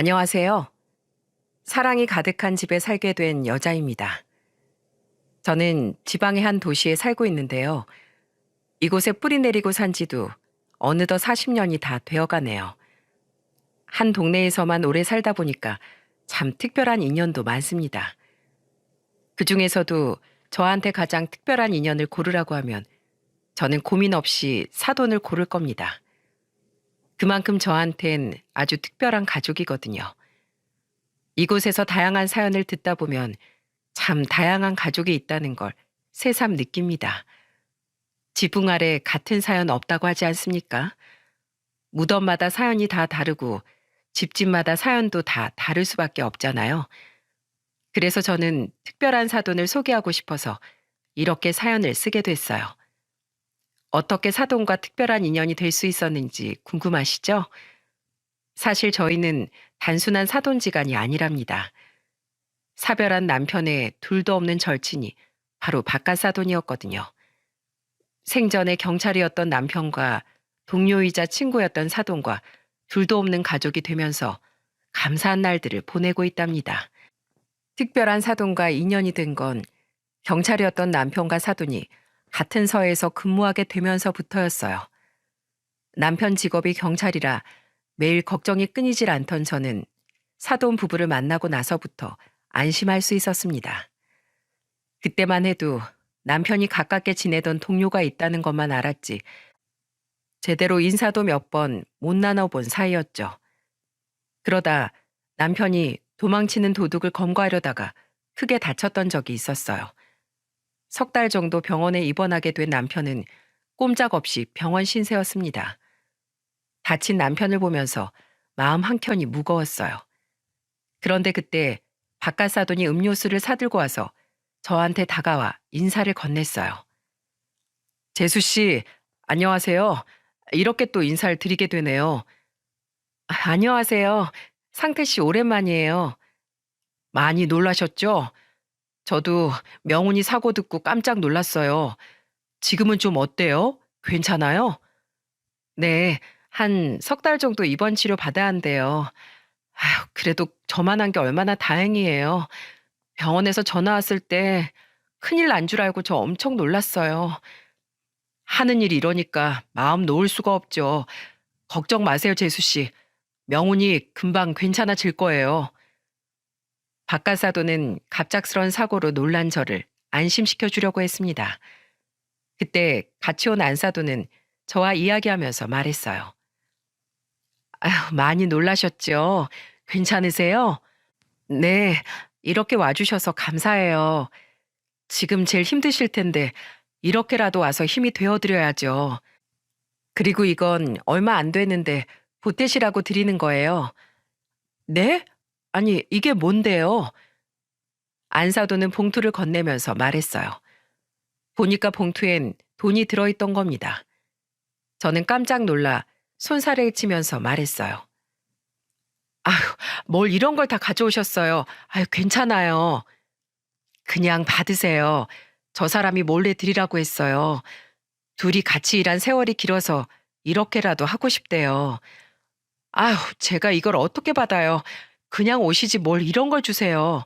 안녕하세요. 사랑이 가득한 집에 살게 된 여자입니다. 저는 지방의 한 도시에 살고 있는데요. 이곳에 뿌리 내리고 산 지도 어느덧 40년이 다 되어 가네요. 한 동네에서만 오래 살다 보니까 참 특별한 인연도 많습니다. 그 중에서도 저한테 가장 특별한 인연을 고르라고 하면 저는 고민 없이 사돈을 고를 겁니다. 그만큼 저한텐 아주 특별한 가족이거든요. 이곳에서 다양한 사연을 듣다 보면 참 다양한 가족이 있다는 걸 새삼 느낍니다. 지붕 아래 같은 사연 없다고 하지 않습니까? 무덤마다 사연이 다 다르고 집집마다 사연도 다 다를 수밖에 없잖아요. 그래서 저는 특별한 사돈을 소개하고 싶어서 이렇게 사연을 쓰게 됐어요. 어떻게 사돈과 특별한 인연이 될 수 있었는지 궁금하시죠? 사실 저희는 단순한 사돈지간이 아니랍니다. 사별한 남편의 둘도 없는 절친이 바로 바깥사돈이었거든요. 생전에 경찰이었던 남편과 동료이자 친구였던 사돈과 둘도 없는 가족이 되면서 감사한 날들을 보내고 있답니다. 특별한 사돈과 인연이 된 건 경찰이었던 남편과 사돈이 같은 서에서 근무하게 되면서부터였어요. 남편 직업이 경찰이라 매일 걱정이 끊이질 않던 저는 사돈 부부를 만나고 나서부터 안심할 수 있었습니다. 그때만 해도 남편이 가깝게 지내던 동료가 있다는 것만 알았지 제대로 인사도 몇 번 못 나눠본 사이였죠. 그러다 남편이 도망치는 도둑을 검거하려다가 크게 다쳤던 적이 있었어요. 석 달 정도 병원에 입원하게 된 남편은 꼼짝없이 병원 신세였습니다. 다친 남편을 보면서 마음 한켠이 무거웠어요. 그런데 그때 바깥사돈이 음료수를 사들고 와서 저한테 다가와 인사를 건넸어요. 재수 씨, 안녕하세요. 이렇게 또 인사를 드리게 되네요. 안녕하세요. 상태 씨 오랜만이에요. 많이 놀라셨죠? 저도 명훈이 사고 듣고 깜짝 놀랐어요. 지금은 좀 어때요? 괜찮아요? 네, 한 석 달 정도 입원 치료 받아야 한대요. 아휴, 그래도 저만 한 게 얼마나 다행이에요. 병원에서 전화 왔을 때 큰일 난 줄 알고 저 엄청 놀랐어요. 하는 일이 이러니까 마음 놓을 수가 없죠. 걱정 마세요, 재수 씨. 명훈이 금방 괜찮아질 거예요. 박가사도는 갑작스런 사고로 놀란 저를 안심시켜 주려고 했습니다. 그때 같이 온 안사도는 저와 이야기하면서 말했어요. 아휴, 많이 놀라셨죠? 괜찮으세요? 네, 이렇게 와주셔서 감사해요. 지금 제일 힘드실 텐데 이렇게라도 와서 힘이 되어드려야죠. 그리고 이건 얼마 안 되는데 보태시라고 드리는 거예요. 네? 아니, 이게 뭔데요? 안사도는 봉투를 건네면서 말했어요. 보니까 봉투엔 돈이 들어있던 겁니다. 저는 깜짝 놀라 손살을 치면서 말했어요. 아휴, 뭘 이런 걸 다 가져오셨어요. 아휴, 괜찮아요. 그냥 받으세요. 저 사람이 몰래 드리라고 했어요. 둘이 같이 일한 세월이 길어서 이렇게라도 하고 싶대요. 아휴, 제가 이걸 어떻게 받아요. 그냥 오시지 뭘 이런 걸 주세요.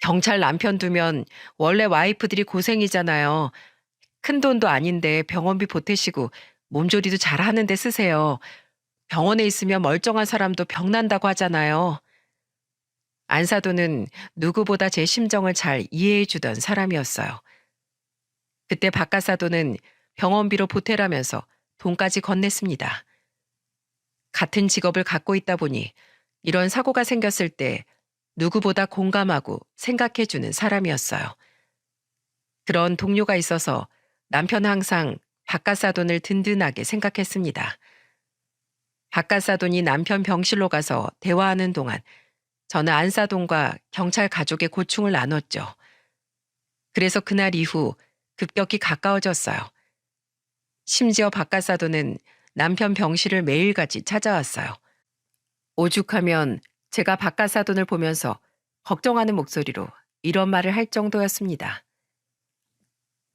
경찰 남편 두면 원래 와이프들이 고생이잖아요. 큰 돈도 아닌데 병원비 보태시고 몸조리도 잘 하는데 쓰세요. 병원에 있으면 멀쩡한 사람도 병난다고 하잖아요. 안사도는 누구보다 제 심정을 잘 이해해 주던 사람이었어요. 그때 박가사도는 병원비로 보태라면서 돈까지 건넸습니다. 같은 직업을 갖고 있다 보니 이런 사고가 생겼을 때 누구보다 공감하고 생각해 주는 사람이었어요. 그런 동료가 있어서 남편은 항상 박가사돈을 든든하게 생각했습니다. 박가사돈이 남편 병실로 가서 대화하는 동안 저는 안사돈과 경찰 가족의 고충을 나눴죠. 그래서 그날 이후 급격히 가까워졌어요. 심지어 박가사돈은 남편 병실을 매일같이 찾아왔어요. 오죽하면 제가 박가사돈을 보면서 걱정하는 목소리로 이런 말을 할 정도였습니다.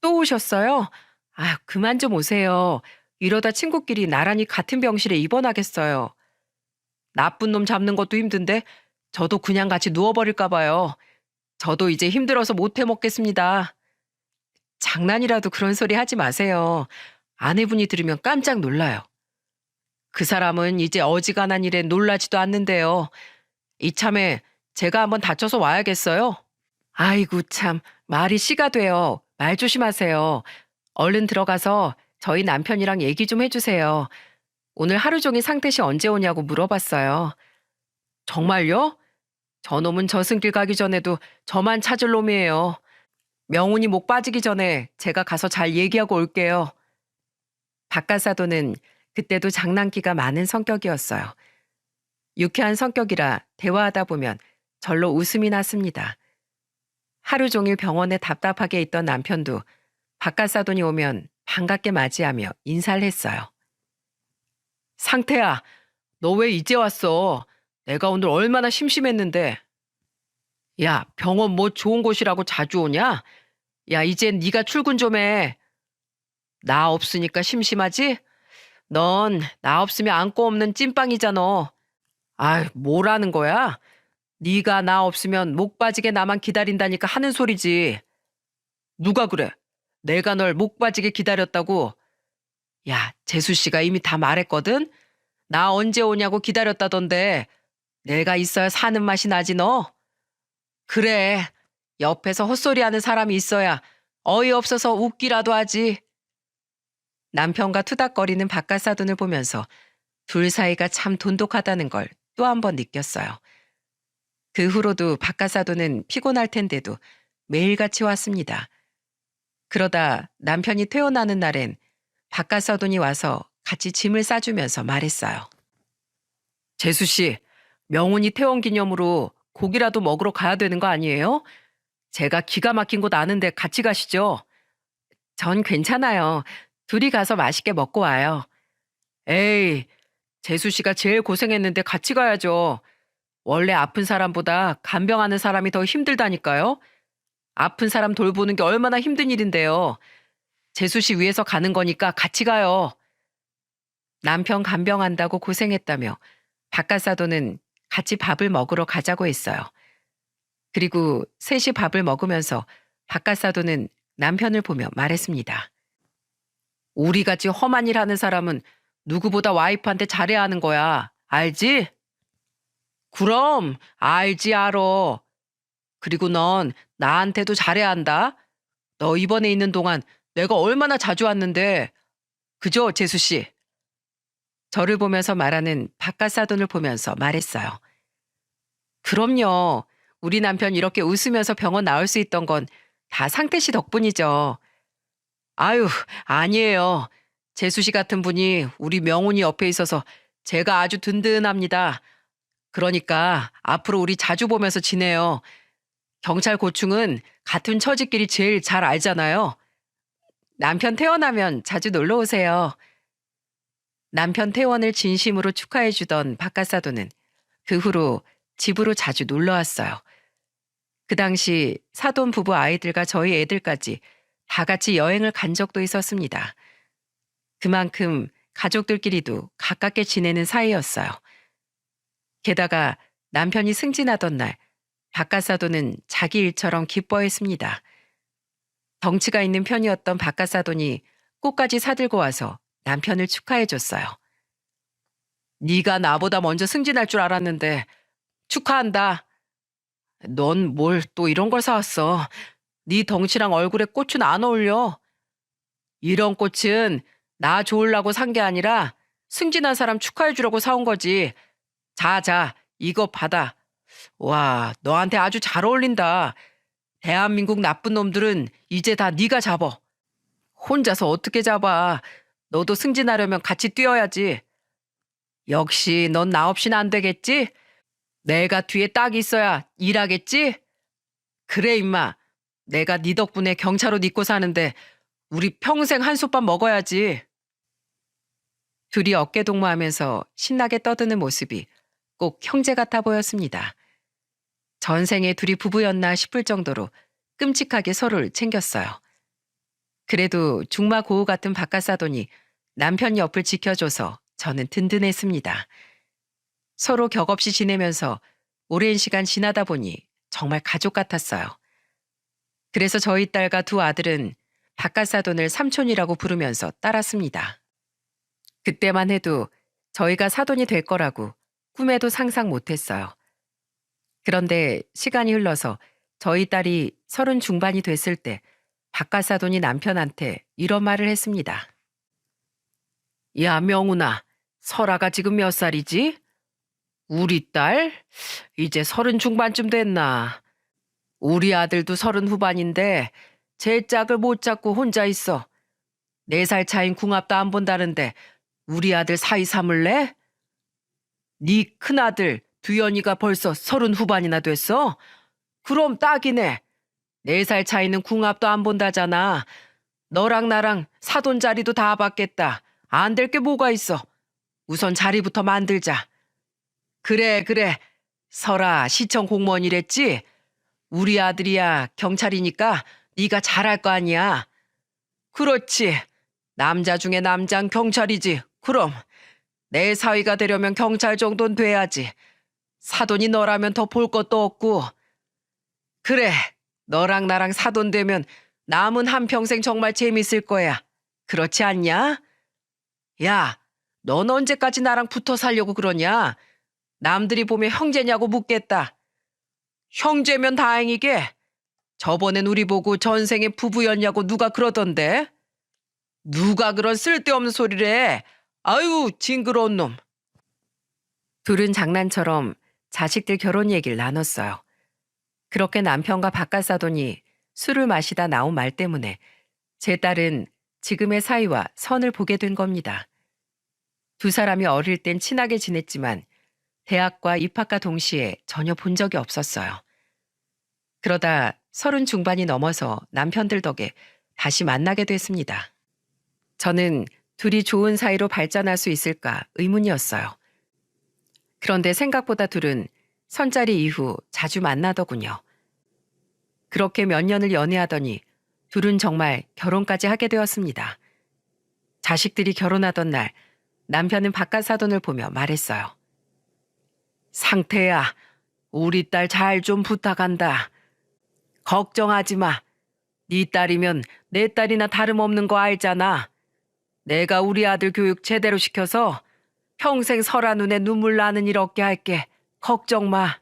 또 오셨어요? 아, 그만 좀 오세요. 이러다 친구끼리 나란히 같은 병실에 입원하겠어요. 나쁜 놈 잡는 것도 힘든데 저도 그냥 같이 누워버릴까 봐요. 저도 이제 힘들어서 못 해먹겠습니다. 장난이라도 그런 소리 하지 마세요. 아내분이 들으면 깜짝 놀라요. 그 사람은 이제 어지간한 일에 놀라지도 않는데요. 이참에 제가 한번 다쳐서 와야겠어요. 아이고 참, 말이 씨가 돼요. 말 조심하세요. 얼른 들어가서 저희 남편이랑 얘기 좀 해주세요. 오늘 하루 종일 상태시 언제 오냐고 물어봤어요. 정말요? 저놈은 저승길 가기 전에도 저만 찾을 놈이에요. 명운이 목 빠지기 전에 제가 가서 잘 얘기하고 올게요. 박가사도는 그때도 장난기가 많은 성격이었어요. 유쾌한 성격이라 대화하다 보면 절로 웃음이 났습니다. 하루 종일 병원에 답답하게 있던 남편도 박가사돈이 오면 반갑게 맞이하며 인사를 했어요. 상태야, 너 왜 이제 왔어? 내가 오늘 얼마나 심심했는데. 야, 병원 뭐 좋은 곳이라고 자주 오냐? 야, 이젠 네가 출근 좀 해. 나 없으니까 심심하지? 넌 나 없으면 안고 없는 찐빵이잖아. 아이, 뭐라는 거야? 네가 나 없으면 목 빠지게 나만 기다린다니까 하는 소리지. 누가 그래? 내가 널 목 빠지게 기다렸다고. 야, 재수 씨가 이미 다 말했거든? 나 언제 오냐고 기다렸다던데. 내가 있어야 사는 맛이 나지 너? 그래. 옆에서 헛소리하는 사람이 있어야 어이없어서 웃기라도 하지. 남편과 투닥거리는 박가사돈을 보면서 둘 사이가 참 돈독하다는 걸 또 한 번 느꼈어요. 그 후로도 박가사돈은 피곤할 텐데도 매일같이 왔습니다. 그러다 남편이 퇴원하는 날엔 박가사돈이 와서 같이 짐을 싸주면서 말했어요. 재수 씨, 명운이 퇴원 기념으로 고기라도 먹으러 가야 되는 거 아니에요? 제가 기가 막힌 곳 아는데 같이 가시죠. 전 괜찮아요. 둘이 가서 맛있게 먹고 와요. 에이, 재수 씨가 제일 고생했는데 같이 가야죠. 원래 아픈 사람보다 간병하는 사람이 더 힘들다니까요. 아픈 사람 돌보는 게 얼마나 힘든 일인데요. 재수 씨 위해서 가는 거니까 같이 가요. 남편 간병한다고 고생했다며 박가사도는 같이 밥을 먹으러 가자고 했어요. 그리고 셋이 밥을 먹으면서 박가사도는 남편을 보며 말했습니다. 우리같이 험한 일 하는 사람은 누구보다 와이프한테 잘해야 하는 거야. 알지? 그럼 알지 알어. 그리고 넌 나한테도 잘해야 한다. 너 이번에 있는 동안 내가 얼마나 자주 왔는데. 그죠, 재수 씨? 저를 보면서 말하는 박가사돈을 보면서 말했어요. 그럼요. 우리 남편 이렇게 웃으면서 병원 나올 수 있던 건 다 상태 씨 덕분이죠. 아유, 아니에요. 재수 씨 같은 분이 우리 명훈이 옆에 있어서 제가 아주 든든합니다. 그러니까 앞으로 우리 자주 보면서 지내요. 경찰 고충은 같은 처지끼리 제일 잘 알잖아요. 남편 퇴원하면 자주 놀러 오세요. 남편 퇴원을 진심으로 축하해 주던 박가사도는 그 후로 집으로 자주 놀러 왔어요. 그 당시 사돈 부부 아이들과 저희 애들까지 다 같이 여행을 간 적도 있었습니다. 그만큼 가족들끼리도 가깝게 지내는 사이였어요. 게다가 남편이 승진하던 날 박가사도는 자기 일처럼 기뻐했습니다. 덩치가 있는 편이었던 박가사돈이 꽃까지 사들고 와서 남편을 축하해줬어요. 네가 나보다 먼저 승진할 줄 알았는데 축하한다. 넌 뭘 또 이런 걸 사왔어. 네 덩치랑 얼굴에 꽃은 안 어울려. 이런 꽃은 나 좋으려고 산 게 아니라 승진한 사람 축하해주려고 사온 거지. 자, 이거 받아. 와, 너한테 아주 잘 어울린다. 대한민국 나쁜 놈들은 이제 다 네가 잡어. 혼자서 어떻게 잡아. 너도 승진하려면 같이 뛰어야지. 역시 넌 나 없이는 안 되겠지? 내가 뒤에 딱 있어야 일하겠지? 그래 임마. 내가 네 덕분에 경찰 옷 입고 사는데 우리 평생 한솥밥 먹어야지. 둘이 어깨동무하면서 신나게 떠드는 모습이 꼭 형제 같아 보였습니다. 전생에 둘이 부부였나 싶을 정도로 끔찍하게 서로를 챙겼어요. 그래도 중마고우 같은 박가사돈이 남편 옆을 지켜줘서 저는 든든했습니다. 서로 격없이 지내면서 오랜 시간 지나다 보니 정말 가족 같았어요. 그래서 저희 딸과 두 아들은 바깥사돈을 삼촌이라고 부르면서 따랐습니다. 그때만 해도 저희가 사돈이 될 거라고 꿈에도 상상 못했어요. 그런데 시간이 흘러서 저희 딸이 30 중반이 됐을 때 바깥사돈이 남편한테 이런 말을 했습니다. 야, 명훈아, 설아가 지금 몇 살이지? 우리 딸? 이제 30 중반쯤 됐나? 우리 아들도 30 후반인데 제 짝을 못 잡고 혼자 있어. 4살 차인 궁합도 안 본다는데 우리 아들 사이 삼을래? 네 큰아들 두연이가 벌써 30 후반이나 됐어? 그럼 딱이네. 4살 차이는 궁합도 안 본다잖아. 너랑 나랑 사돈 자리도 다 받겠다. 안 될 게 뭐가 있어. 우선 자리부터 만들자. 그래, 그래. 설아, 시청 공무원이랬지? 우리 아들이야 경찰이니까 네가 잘할 거 아니야. 그렇지. 남자 중에 남자는 경찰이지. 그럼 내 사위가 되려면 경찰 정도는 돼야지. 사돈이 너라면 더 볼 것도 없고. 그래, 너랑 나랑 사돈 되면 남은 한평생 정말 재밌을 거야. 그렇지 않냐? 야, 넌 언제까지 나랑 붙어 살려고 그러냐? 남들이 보면 형제냐고 묻겠다. 형제면 다행이게. 저번엔 우리 보고 전생에 부부였냐고 누가 그러던데? 누가 그런 쓸데없는 소리를 해? 아유, 징그러운 놈. 둘은 장난처럼 자식들 결혼 얘기를 나눴어요. 그렇게 남편과 바깥사돈이 술을 마시다 나온 말 때문에 제 딸은 지금의 사이와 선을 보게 된 겁니다. 두 사람이 어릴 땐 친하게 지냈지만 대학과 입학과 동시에 전혀 본 적이 없었어요. 그러다 30 중반이 넘어서 남편들 덕에 다시 만나게 됐습니다. 저는 둘이 좋은 사이로 발전할 수 있을까 의문이었어요. 그런데 생각보다 둘은 선자리 이후 자주 만나더군요. 그렇게 몇 년을 연애하더니 둘은 정말 결혼까지 하게 되었습니다. 자식들이 결혼하던 날 남편은 바깥사돈을 보며 말했어요. 상태야, 우리 딸 잘 좀 부탁한다. 걱정하지 마. 네 딸이면 내 딸이나 다름없는 거 알잖아. 내가 우리 아들 교육 제대로 시켜서 평생 설아 눈에 눈물 나는 일 없게 할게. 걱정 마.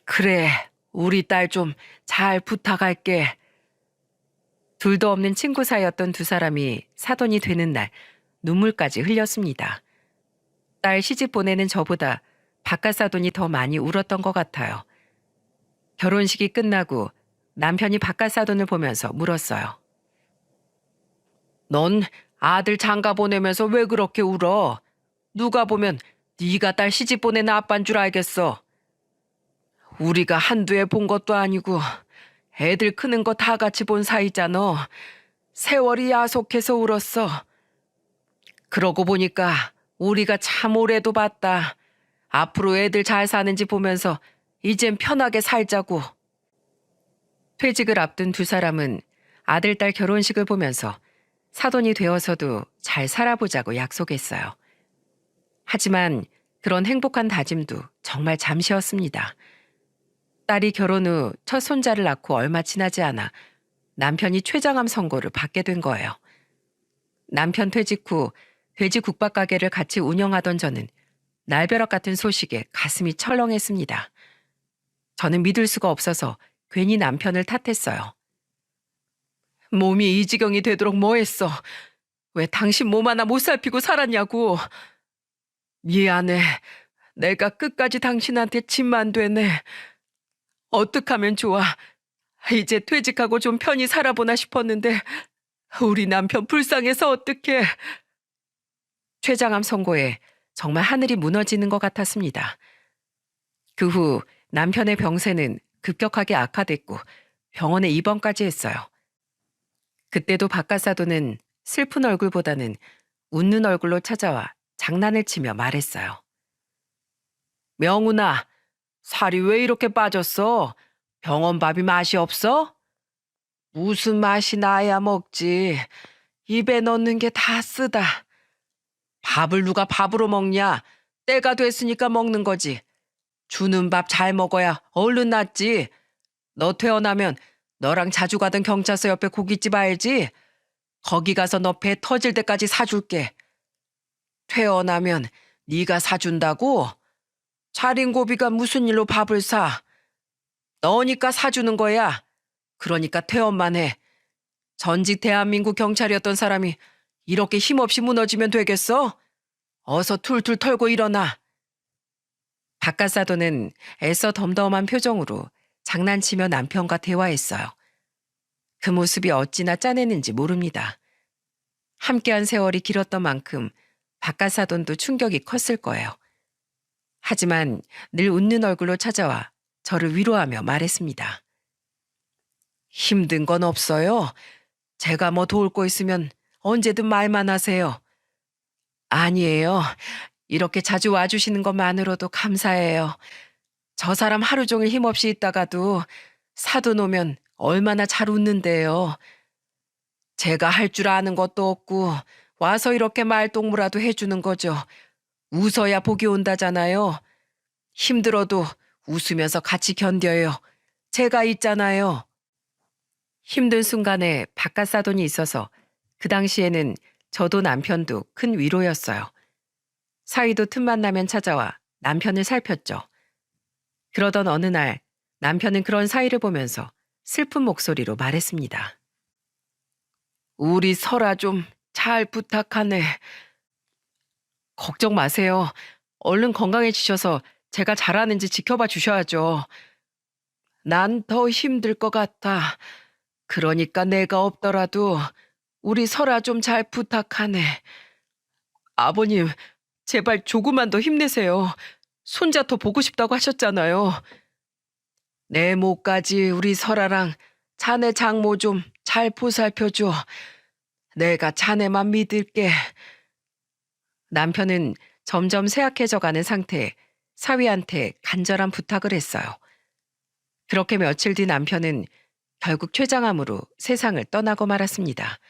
그래, 우리 딸 좀 잘 부탁할게. 둘도 없는 친구 사이였던 두 사람이 사돈이 되는 날 눈물까지 흘렸습니다. 딸 시집 보내는 저보다 바깥사돈이 더 많이 울었던 것 같아요. 결혼식이 끝나고 남편이 바깥사돈을 보면서 물었어요. 넌 아들 장가 보내면서 왜 그렇게 울어? 누가 보면 네가 딸 시집 보내는 아빠인 줄 알겠어. 우리가 한두 해 본 것도 아니고 애들 크는 거 다 같이 본 사이잖아. 세월이 야속해서 울었어. 그러고 보니까 우리가 참 오래도 봤다. 앞으로 애들 잘 사는지 보면서 이젠 편하게 살자고. 퇴직을 앞둔 두 사람은 아들, 딸 결혼식을 보면서 사돈이 되어서도 잘 살아보자고 약속했어요. 하지만 그런 행복한 다짐도 정말 잠시였습니다. 딸이 결혼 후 첫 손자를 낳고 얼마 지나지 않아 남편이 췌장암 선고를 받게 된 거예요. 남편 퇴직 후 돼지국밥 가게를 같이 운영하던 저는 날벼락 같은 소식에 가슴이 철렁했습니다. 저는 믿을 수가 없어서 괜히 남편을 탓했어요. 몸이 이 지경이 되도록 뭐 했어? 왜 당신 몸 하나 못 살피고 살았냐고. 미안해. 내가 끝까지 당신한테 짐만 되네. 어떡하면 좋아. 이제 퇴직하고 좀 편히 살아보나 싶었는데 우리 남편 불쌍해서 어떡해. 췌장암 선고에 정말 하늘이 무너지는 것 같았습니다. 그 후 남편의 병세는 급격하게 악화됐고 병원에 입원까지 했어요. 그때도 바깥사돈은 슬픈 얼굴보다는 웃는 얼굴로 찾아와 장난을 치며 말했어요. 명훈아, 살이 왜 이렇게 빠졌어? 병원 밥이 맛이 없어? 무슨 맛이 나야 먹지. 입에 넣는 게 다 쓰다. 밥을 누가 밥으로 먹냐? 때가 됐으니까 먹는 거지. 주는 밥 잘 먹어야 얼른 낫지. 너 퇴원하면 너랑 자주 가던 경찰서 옆에 고깃집 알지? 거기 가서 너 배 터질 때까지 사줄게. 퇴원하면 네가 사준다고? 차린 고비가 무슨 일로 밥을 사? 너니까 사주는 거야. 그러니까 퇴원만 해. 전직 대한민국 경찰이었던 사람이 이렇게 힘없이 무너지면 되겠어? 어서 툴툴 털고 일어나. 박가사도는 애써 덤덤한 표정으로 장난치며 남편과 대화했어요. 그 모습이 어찌나 짠했는지 모릅니다. 함께한 세월이 길었던 만큼 박가사돈도 충격이 컸을 거예요. 하지만 늘 웃는 얼굴로 찾아와 저를 위로하며 말했습니다. 힘든 건 없어요. 제가 뭐 도울 거 있으면 언제든 말만 하세요. 아니에요. 이렇게 자주 와주시는 것만으로도 감사해요. 저 사람 하루 종일 힘없이 있다가도 사돈 오면 얼마나 잘 웃는데요. 제가 할 줄 아는 것도 없고 와서 이렇게 말동무라도 해주는 거죠. 웃어야 복이 온다잖아요. 힘들어도 웃으면서 같이 견뎌요. 제가 있잖아요. 힘든 순간에 바깥사돈이 있어서 그 당시에는 저도 남편도 큰 위로였어요. 사위도 틈만 나면 찾아와 남편을 살폈죠. 그러던 어느 날 남편은 그런 사위를 보면서 슬픈 목소리로 말했습니다. 우리 설아 좀 잘 부탁하네. 걱정 마세요. 얼른 건강해지셔서 제가 잘하는지 지켜봐 주셔야죠. 난 더 힘들 것 같아. 그러니까 내가 없더라도 우리 설아 좀 잘 부탁하네. 아버님, 제발 조금만 더 힘내세요. 손자 더 보고 싶다고 하셨잖아요. 내 목까지 우리 설아랑 자네 장모 좀 잘 보살펴줘. 내가 자네만 믿을게. 남편은 점점 쇠약해져가는 상태에 사위한테 간절한 부탁을 했어요. 그렇게 며칠 뒤 남편은 결국 췌장암으로 세상을 떠나고 말았습니다.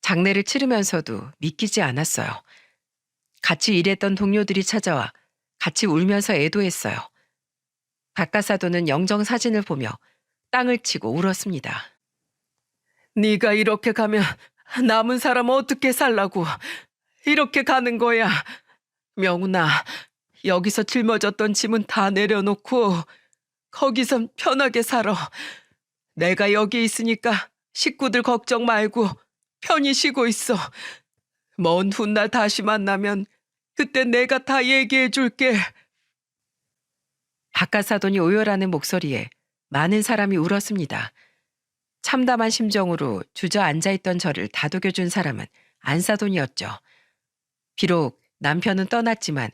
장례를 치르면서도 믿기지 않았어요. 같이 일했던 동료들이 찾아와 같이 울면서 애도했어요. 박가사도는 영정 사진을 보며 땅을 치고 울었습니다. 네가 이렇게 가면 남은 사람 어떻게 살라고. 이렇게 가는 거야. 명훈아, 여기서 짊어졌던 짐은 다 내려놓고 거기선 편하게 살아. 내가 여기 있으니까 식구들 걱정 말고 편히 쉬고 있어. 먼 훗날 다시 만나면 그때 내가 다 얘기해 줄게. 박가사돈이 오열하는 목소리에 많은 사람이 울었습니다. 참담한 심정으로 주저앉아있던 저를 다독여준 사람은 안사돈이었죠. 비록 남편은 떠났지만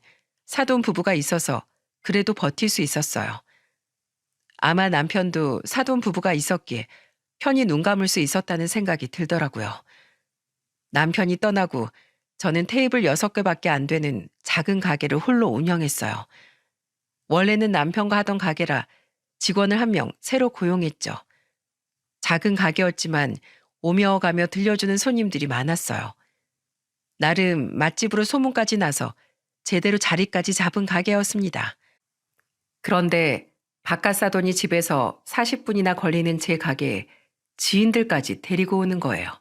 사돈 부부가 있어서 그래도 버틸 수 있었어요. 아마 남편도 사돈 부부가 있었기에 편히 눈 감을 수 있었다는 생각이 들더라고요. 남편이 떠나고 저는 테이블 6개밖에 안 되는 작은 가게를 홀로 운영했어요. 원래는 남편과 하던 가게라 직원을 1명 새로 고용했죠. 작은 가게였지만 오며 가며 들려주는 손님들이 많았어요. 나름 맛집으로 소문까지 나서 제대로 자리까지 잡은 가게였습니다. 그런데 박가사돈이 집에서 40분이나 걸리는 제 가게에 지인들까지 데리고 오는 거예요.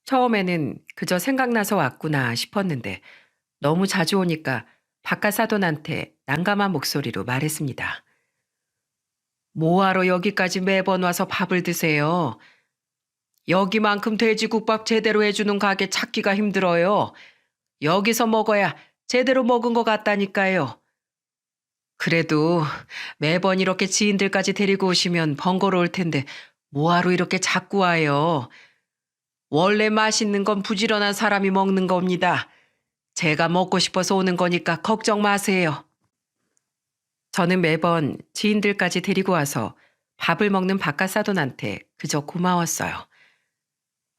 처음에는 그저 생각나서 왔구나 싶었는데 너무 자주 오니까 박가사돈한테 난감한 목소리로 말했습니다. 뭐하러 여기까지 매번 와서 밥을 드세요? 여기만큼 돼지국밥 제대로 해주는 가게 찾기가 힘들어요. 여기서 먹어야 제대로 먹은 것 같다니까요. 그래도 매번 이렇게 지인들까지 데리고 오시면 번거로울 텐데 뭐하러 이렇게 자꾸 와요. 원래 맛있는 건 부지런한 사람이 먹는 겁니다. 제가 먹고 싶어서 오는 거니까 걱정 마세요. 저는 매번 지인들까지 데리고 와서 밥을 먹는 박가사돈한테 그저 고마웠어요.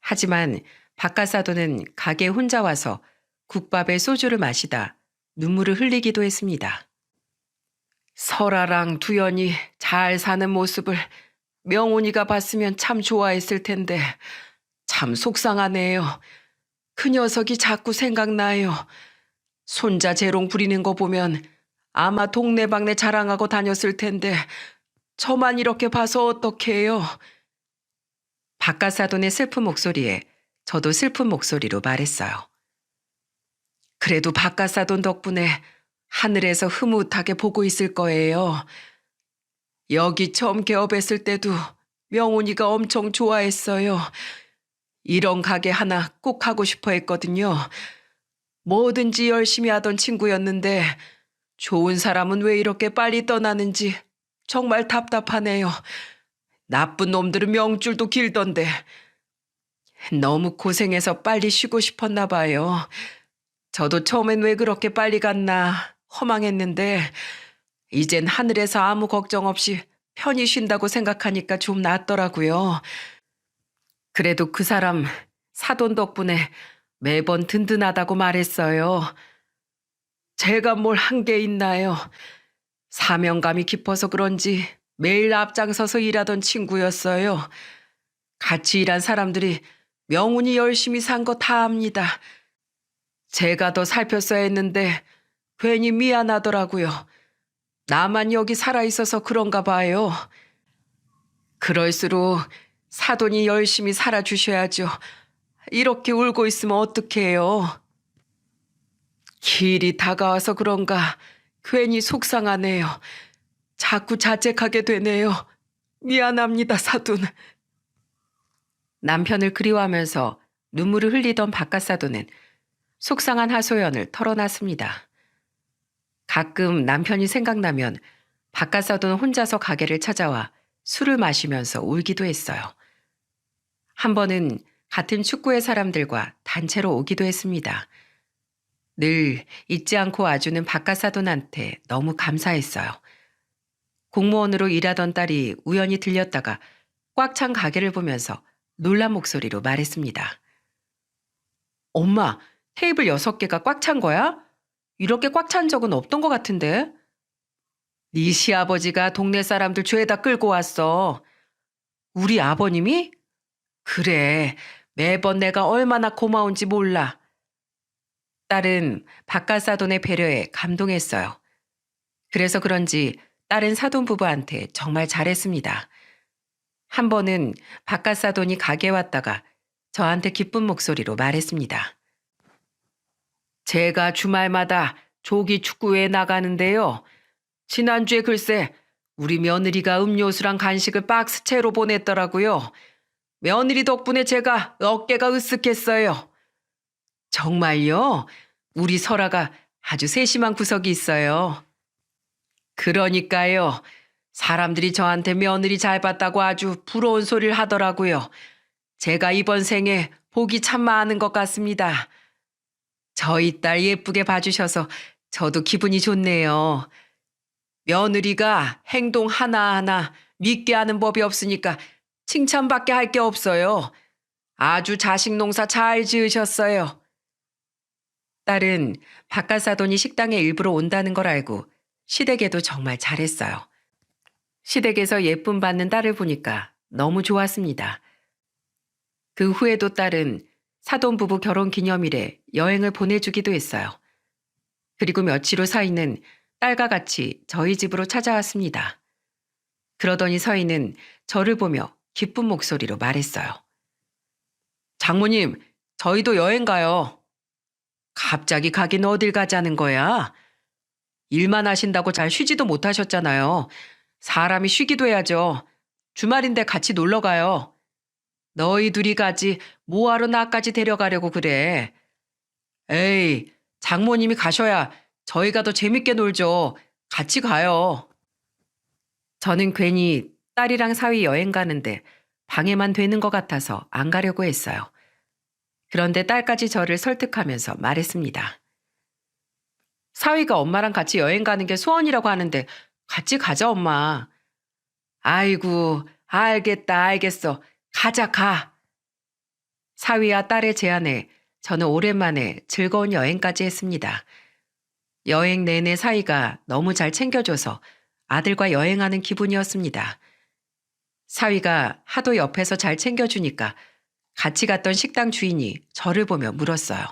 하지만 박가사돈은 가게에 혼자 와서 국밥에 소주를 마시다 눈물을 흘리기도 했습니다. 설아랑 두연이 잘 사는 모습을 명훈이가 봤으면 참 좋아했을 텐데 참 속상하네요. 그 녀석이 자꾸 생각나요. 손자 재롱 부리는 거 보면 아마 동네방네 자랑하고 다녔을 텐데 저만 이렇게 봐서 어떡해요. 바깥사돈의 슬픈 목소리에 저도 슬픈 목소리로 말했어요. 그래도 바깥사돈 덕분에 하늘에서 흐뭇하게 보고 있을 거예요. 여기 처음 개업했을 때도 명훈이가 엄청 좋아했어요. 이런 가게 하나 꼭 하고 싶어 했거든요. 뭐든지 열심히 하던 친구였는데 좋은 사람은 왜 이렇게 빨리 떠나는지 정말 답답하네요. 나쁜 놈들은 명줄도 길던데. 너무 고생해서 빨리 쉬고 싶었나 봐요. 저도 처음엔 왜 그렇게 빨리 갔나 허망했는데 이젠 하늘에서 아무 걱정 없이 편히 쉰다고 생각하니까 좀 낫더라고요. 그래도 그 사람 사돈 덕분에 매번 든든하다고 말했어요. 제가 뭘 한 게 있나요? 사명감이 깊어서 그런지 매일 앞장서서 일하던 친구였어요. 같이 일한 사람들이 명운이 열심히 산 거 다 압니다. 제가 더 살폈어야 했는데 괜히 미안하더라고요. 나만 여기 살아있어서 그런가 봐요. 그럴수록 사돈이 열심히 살아주셔야죠. 이렇게 울고 있으면 어떡해요. 길이 다가와서 그런가 괜히 속상하네요. 자꾸 자책하게 되네요. 미안합니다, 사돈. 남편을 그리워하면서 눈물을 흘리던 바깥사돈은 속상한 하소연을 털어놨습니다. 가끔 남편이 생각나면 바깥사돈은 혼자서 가게를 찾아와 술을 마시면서 울기도 했어요. 한 번은 같은 축구회 사람들과 단체로 오기도 했습니다. 늘 잊지 않고 와주는 바깥사돈한테 너무 감사했어요. 공무원으로 일하던 딸이 우연히 들렸다가 꽉 찬 가게를 보면서 놀란 목소리로 말했습니다. 엄마, 테이블 6개가 꽉 찬 거야? 이렇게 꽉 찬 적은 없던 것 같은데? 네 시아버지가 동네 사람들 죄다 끌고 왔어. 우리 아버님이? 그래, 매번 내가 얼마나 고마운지 몰라. 딸은 바깥사돈의 배려에 감동했어요. 그래서 그런지 딸은 사돈 부부한테 정말 잘했습니다. 한 번은 바깥사돈이 가게에 왔다가 저한테 기쁜 목소리로 말했습니다. 제가 주말마다 조기 축구회에 나가는데요. 지난주에 글쎄 우리 며느리가 음료수랑 간식을 박스채로 보냈더라고요. 며느리 덕분에 제가 어깨가 으쓱했어요. 정말요? 우리 설아가 아주 세심한 구석이 있어요. 그러니까요. 사람들이 저한테 며느리 잘 봤다고 아주 부러운 소리를 하더라고요. 제가 이번 생에 복이 참 많은 것 같습니다. 저희 딸 예쁘게 봐주셔서 저도 기분이 좋네요. 며느리가 행동 하나하나 믿게 하는 법이 없으니까 칭찬밖에 할 게 없어요. 아주 자식 농사 잘 지으셨어요. 딸은 바깥사돈이 식당에 일부러 온다는 걸 알고 시댁에도 정말 잘했어요. 시댁에서 예쁨 받는 딸을 보니까 너무 좋았습니다. 그 후에도 딸은 사돈 부부 결혼 기념일에 여행을 보내주기도 했어요. 그리고 며칠 후 서희는 딸과 같이 저희 집으로 찾아왔습니다. 그러더니 서희는 저를 보며 기쁜 목소리로 말했어요. 장모님, 저희도 여행 가요. 갑자기 가긴 어딜 가자는 거야? 일만 하신다고 잘 쉬지도 못하셨잖아요. 사람이 쉬기도 해야죠. 주말인데 같이 놀러 가요. 너희 둘이 가지 뭐하러 나까지 데려가려고 그래. 에이, 장모님이 가셔야 저희가 더 재밌게 놀죠. 같이 가요. 저는 괜히 딸이랑 사위 여행 가는데 방해만 되는 것 같아서 안 가려고 했어요. 그런데 딸까지 저를 설득하면서 말했습니다. 사위가 엄마랑 같이 여행 가는 게 소원이라고 하는데 같이 가자, 엄마. 아이고, 알겠다, 알겠어. 가자, 가. 사위와 딸의 제안에 저는 오랜만에 즐거운 여행까지 했습니다. 여행 내내 사위가 너무 잘 챙겨줘서 아들과 여행하는 기분이었습니다. 사위가 하도 옆에서 잘 챙겨주니까 같이 갔던 식당 주인이 저를 보며 물었어요.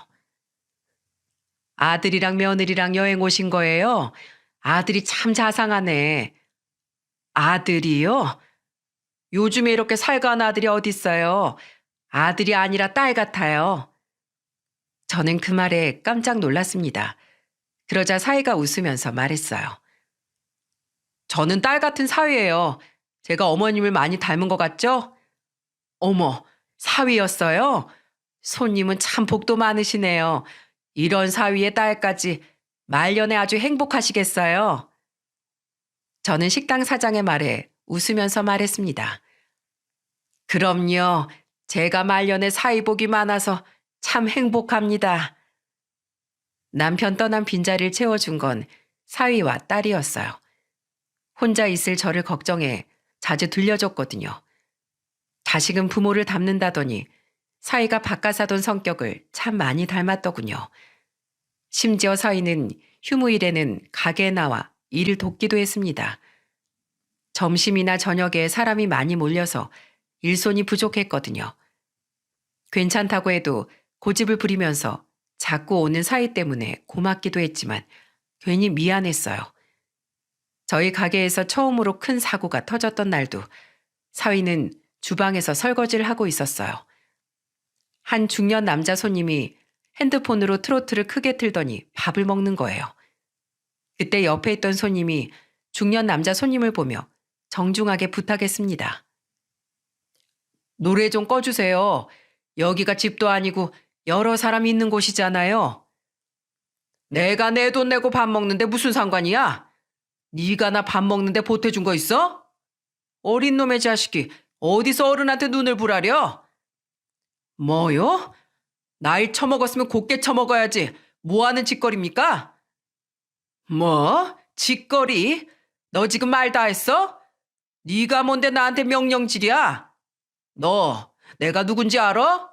아들이랑 며느리랑 여행 오신 거예요? 아들이 참 자상하네. 아들이요? 요즘에 이렇게 살가운 아들이 어딨어요? 아들이 아니라 딸 같아요. 저는 그 말에 깜짝 놀랐습니다. 그러자 사위가 웃으면서 말했어요. 저는 딸 같은 사위예요. 제가 어머님을 많이 닮은 것 같죠? 어머, 사위였어요? 손님은 참 복도 많으시네요. 이런 사위의 딸까지 말년에 아주 행복하시겠어요. 저는 식당 사장의 말에 웃으면서 말했습니다. 그럼요. 제가 말년에 사위복이 많아서 참 행복합니다. 남편 떠난 빈자리를 채워준 건 사위와 딸이었어요. 혼자 있을 저를 걱정해 자주 들려줬거든요. 자식은 부모를 닮는다더니 사위가 바깥사돈 성격을 참 많이 닮았더군요. 심지어 사위는 휴무일에는 가게에 나와 일을 돕기도 했습니다. 점심이나 저녁에 사람이 많이 몰려서 일손이 부족했거든요. 괜찮다고 해도 고집을 부리면서 자꾸 오는 사위 때문에 고맙기도 했지만 괜히 미안했어요. 저희 가게에서 처음으로 큰 사고가 터졌던 날도 사위는 주방에서 설거지를 하고 있었어요. 한 중년 남자 손님이 핸드폰으로 트로트를 크게 틀더니 밥을 먹는 거예요. 그때 옆에 있던 손님이 중년 남자 손님을 보며 정중하게 부탁했습니다. 노래 좀 꺼주세요. 여기가 집도 아니고 여러 사람이 있는 곳이잖아요. 내가 내 돈 내고 밥 먹는데 무슨 상관이야? 네가 나 밥 먹는데 보태준 거 있어? 어린 놈의 자식이 어디서 어른한테 눈을 부라려? 뭐요? 나이 처먹었으면 곱게 처먹어야지. 뭐하는 짓거리입니까? 뭐? 짓거리? 너 지금 말 다 했어? 네가 뭔데 나한테 명령질이야? 너 내가 누군지 알아?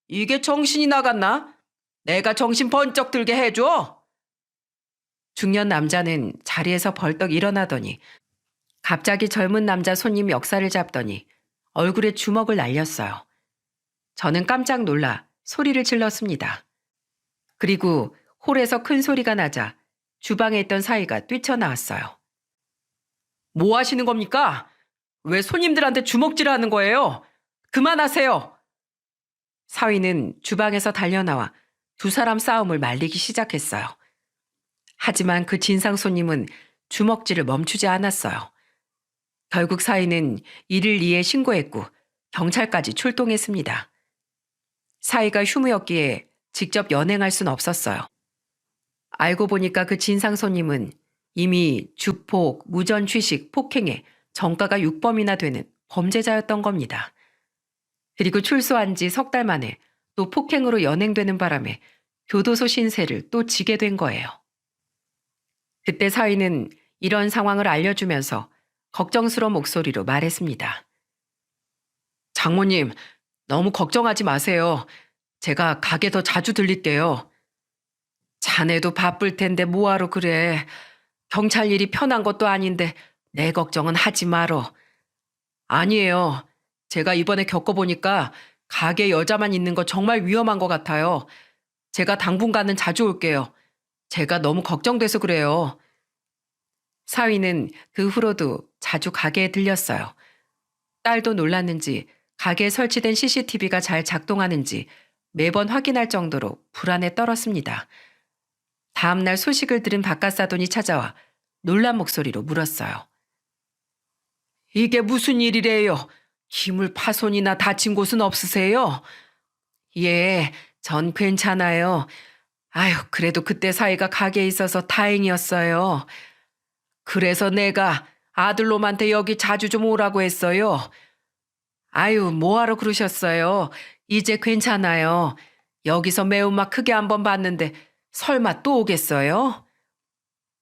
이게 정신이 나갔나? 내가 정신 번쩍 들게 해줘. 중년 남자는 자리에서 벌떡 일어나더니 갑자기 젊은 남자 손님 멱살을 잡더니 얼굴에 주먹을 날렸어요. 저는 깜짝 놀라 소리를 질렀습니다. 그리고 홀에서 큰 소리가 나자 주방에 있던 사위가 뛰쳐나왔어요. 뭐 하시는 겁니까? 왜 손님들한테 주먹질하는 거예요? 그만하세요. 사위는 주방에서 달려나와 두 사람 싸움을 말리기 시작했어요. 하지만 그 진상 손님은 주먹질을 멈추지 않았어요. 결국 사위는 이를 이에 신고했고 경찰까지 출동했습니다. 사위가 휴무였기에 직접 연행할 순 없었어요. 알고 보니까 그 진상 손님은 이미 주폭, 무전취식, 폭행에 정가가 6범이나 되는 범죄자였던 겁니다. 그리고 출소한 지 석 달 만에 또 폭행으로 연행되는 바람에 교도소 신세를 또 지게 된 거예요. 그때 사위는 이런 상황을 알려주면서 걱정스러운 목소리로 말했습니다. 장모님, 너무 걱정하지 마세요. 제가 가게 더 자주 들릴게요. 자네도 바쁠 텐데 뭐하러 그래. 경찰 일이 편한 것도 아닌데 내 걱정은 하지 말어. 아니에요. 제가 이번에 겪어보니까 가게 여자만 있는 거 정말 위험한 것 같아요. 제가 당분간은 자주 올게요. 제가 너무 걱정돼서 그래요. 사위는 그 후로도 자주 가게에 들렸어요. 딸도 놀랐는지 가게에 설치된 CCTV가 잘 작동하는지 매번 확인할 정도로 불안에 떨었습니다. 다음 날 소식을 들은 바깥사돈이 찾아와 놀란 목소리로 물었어요. 이게 무슨 일이래요? 기물 파손이나 다친 곳은 없으세요? 예, 전 괜찮아요. 아휴, 그래도 그때 사이가 가게에 있어서 다행이었어요. 그래서 내가 아들놈한테 여기 자주 좀 오라고 했어요. 아유, 뭐하러 그러셨어요? 이제 괜찮아요. 여기서 매운맛 크게 한번 봤는데 설마 또 오겠어요?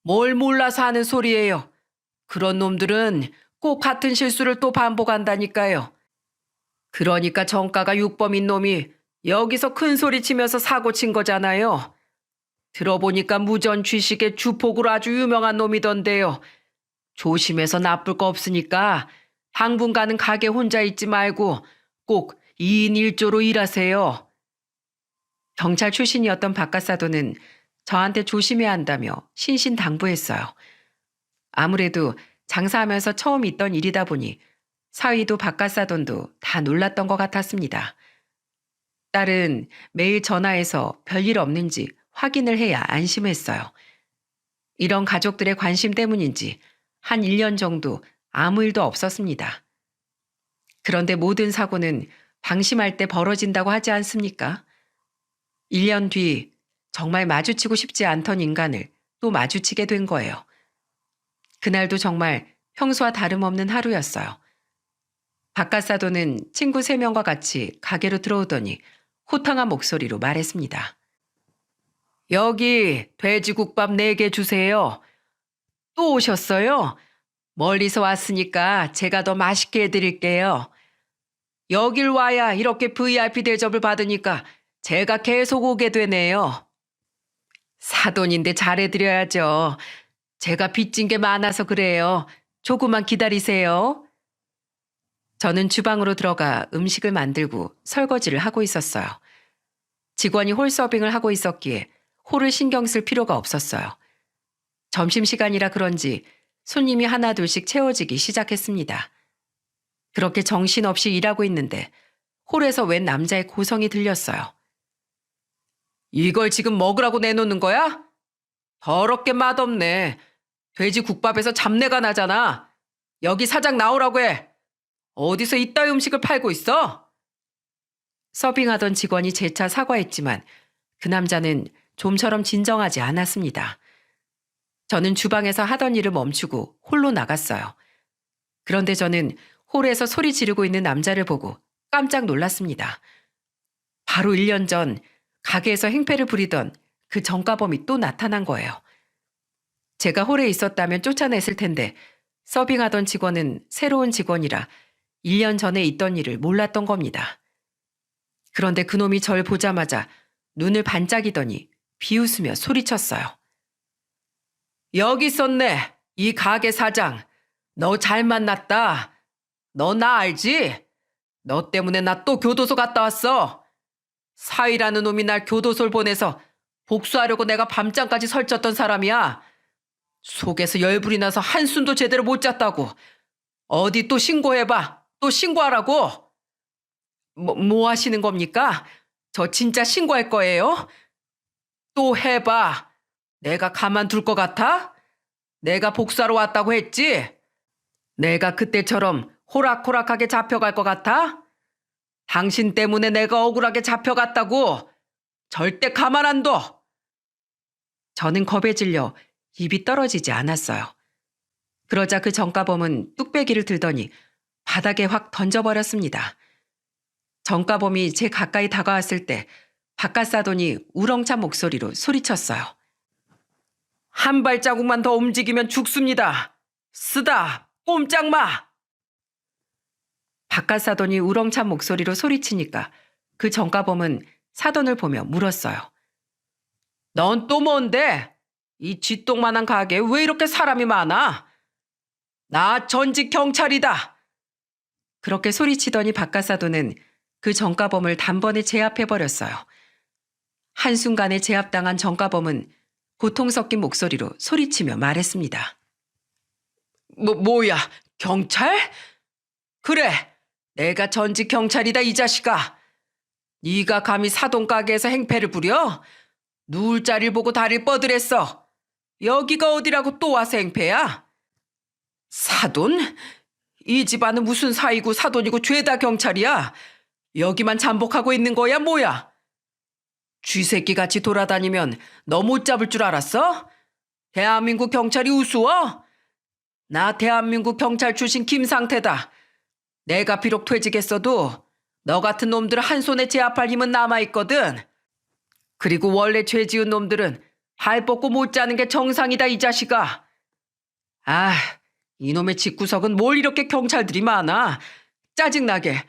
뭘 몰라서 하는 소리예요. 그런 놈들은 꼭 같은 실수를 또 반복한다니까요. 그러니까 정가가 6범인 놈이 여기서 큰 소리 치면서 사고 친 거잖아요. 들어보니까 무전 쥐식의 주폭으로 아주 유명한 놈이던데요. 조심해서 나쁠 거 없으니까 당분간은 가게 혼자 있지 말고 꼭 2인 1조로 일하세요. 경찰 출신이었던 바깥사도는 저한테 조심해야 한다며 신신당부했어요. 아무래도 장사하면서 처음 있던 일이다 보니 사위도 바깥사돈도 다 놀랐던 것 같았습니다. 딸은 매일 전화해서 별일 없는지 확인을 해야 안심했어요. 이런 가족들의 관심 때문인지 한 1년 정도 아무 일도 없었습니다. 그런데 모든 사고는 방심할 때 벌어진다고 하지 않습니까? 1년 뒤 정말 마주치고 싶지 않던 인간을 또 마주치게 된 거예요. 그날도 정말 평소와 다름없는 하루였어요. 바깥사돈은 친구 3명과 같이 가게로 들어오더니 호탕한 목소리로 말했습니다. 여기 돼지국밥 4개 주세요. 또 오셨어요? 멀리서 왔으니까 제가 더 맛있게 해드릴게요. 여길 와야 이렇게 VIP 대접을 받으니까 제가 계속 오게 되네요. 사돈인데 잘해드려야죠. 제가 빚진 게 많아서 그래요. 조금만 기다리세요. 저는 주방으로 들어가 음식을 만들고 설거지를 하고 있었어요. 직원이 홀 서빙을 하고 있었기에 홀을 신경 쓸 필요가 없었어요. 점심시간이라 그런지 손님이 하나 둘씩 채워지기 시작했습니다. 그렇게 정신없이 일하고 있는데 홀에서 웬 남자의 고성이 들렸어요. 이걸 지금 먹으라고 내놓는 거야? 더럽게 맛없네. 돼지국밥에서 잡내가 나잖아. 여기 사장 나오라고 해. 어디서 이따위 음식을 팔고 있어? 서빙하던 직원이 재차 사과했지만 그 남자는 좀처럼 진정하지 않았습니다. 저는 주방에서 하던 일을 멈추고 홀로 나갔어요. 그런데 저는 홀에서 소리 지르고 있는 남자를 보고 깜짝 놀랐습니다. 바로 1년 전 가게에서 행패를 부리던 그 전과범이 또 나타난 거예요. 제가 홀에 있었다면 쫓아냈을 텐데 서빙하던 직원은 새로운 직원이라 1년 전에 있던 일을 몰랐던 겁니다. 그런데 그놈이 절 보자마자 눈을 반짝이더니 비웃으며 소리쳤어요. 여기 있었네. 이 가게 사장. 너 잘 만났다. 너 나 알지? 너 때문에 나 또 교도소 갔다 왔어. 사위라는 놈이 날 교도소를 보내서 복수하려고 내가 밤잠까지 설쳤던 사람이야. 속에서 열불이 나서 한숨도 제대로 못 잤다고. 어디 또 신고해봐. 또 신고하라고. 뭐 하시는 겁니까? 저 진짜 신고할 거예요? 또 해봐. 내가 가만둘 것 같아? 내가 복수하러 왔다고 했지? 내가 그때처럼 호락호락하게 잡혀갈 것 같아? 당신 때문에 내가 억울하게 잡혀갔다고. 절대 가만 안 둬. 저는 겁에 질려 입이 떨어지지 않았어요. 그러자 그 전과범은 뚝배기를 들더니 바닥에 확 던져버렸습니다. 전과범이 제 가까이 다가왔을 때 바깥사돈이 우렁찬 목소리로 소리쳤어요. 한 발자국만 더 움직이면 죽습니다. 쓰다 꼼짝 마. 바깥사돈이 우렁찬 목소리로 소리치니까 그 전과범은 사돈을 보며 물었어요. 넌 또 뭔데? 이 쥐똥만한 가게에 왜 이렇게 사람이 많아? 나 전직 경찰이다. 그렇게 소리치더니 바깥사돈은 그 전과범을 단번에 제압해버렸어요. 한순간에 제압당한 전과범은 고통 섞인 목소리로 소리치며 말했습니다. 뭐야, 경찰? 그래, 내가 전직 경찰이다 이 자식아. 네가 감히 사돈 가게에서 행패를 부려? 누울 자리를 보고 다리를 뻗으랬어. 여기가 어디라고 또 와서 행패야? 사돈? 이 집안은 무슨 사이고 사돈이고 죄다 경찰이야. 여기만 잠복하고 있는 거야 뭐야? 쥐새끼같이 돌아다니면 너 못 잡을 줄 알았어? 대한민국 경찰이 우스워? 나 대한민국 경찰 출신 김상태다. 내가 비록 퇴직했어도 너 같은 놈들을 한 손에 제압할 힘은 남아있거든. 그리고 원래 죄 지은 놈들은 발 뻗고 못 자는 게 정상이다 이 자식아. 아, 이놈의 집구석은 뭘 이렇게 경찰들이 많아. 짜증나게.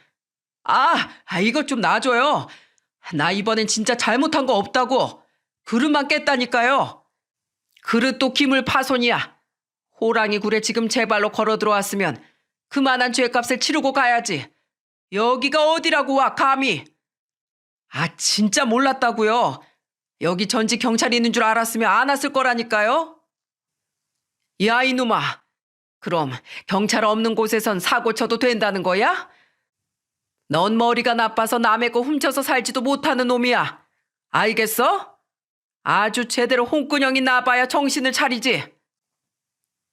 이것 좀 놔줘요. 나 이번엔 진짜 잘못한 거 없다고. 그릇만 깼다니까요. 그릇도 기물 파손이야. 호랑이 굴에 지금 제 발로 걸어 들어왔으면 그만한 죄값을 치르고 가야지. 여기가 어디라고 와 감히. 진짜 몰랐다고요. 여기 전직 경찰이 있는 줄 알았으면 안 왔을 거라니까요. 야, 이놈아. 그럼 경찰 없는 곳에선 사고 쳐도 된다는 거야? 넌 머리가 나빠서 남의 거 훔쳐서 살지도 못하는 놈이야. 알겠어? 아주 제대로 홍군형이 나봐야 정신을 차리지.